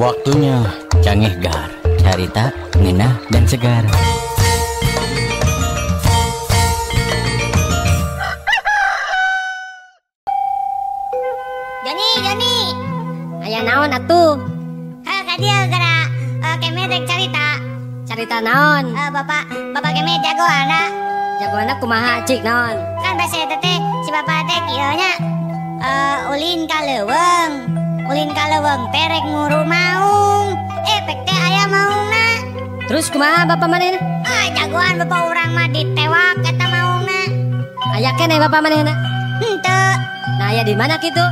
Waktunya Canggih Gar, carita ngeunah dan segar. Joni, Aya naon atuh? kadia gara keme rek carita. Carita naon? Bapak keme jago anak. Jagoana kumaha cik naon? Kan basa teh si bapak teh kieu nya ulin ka leuweung teh rek nguru maung. Pek teh aya maungna. Terus kumaha bapak manehna? Jagoan bapak urang mah ditewak eta maungna. Aya keneh bapak manehna? Henteu. Nah aya di mana kitu?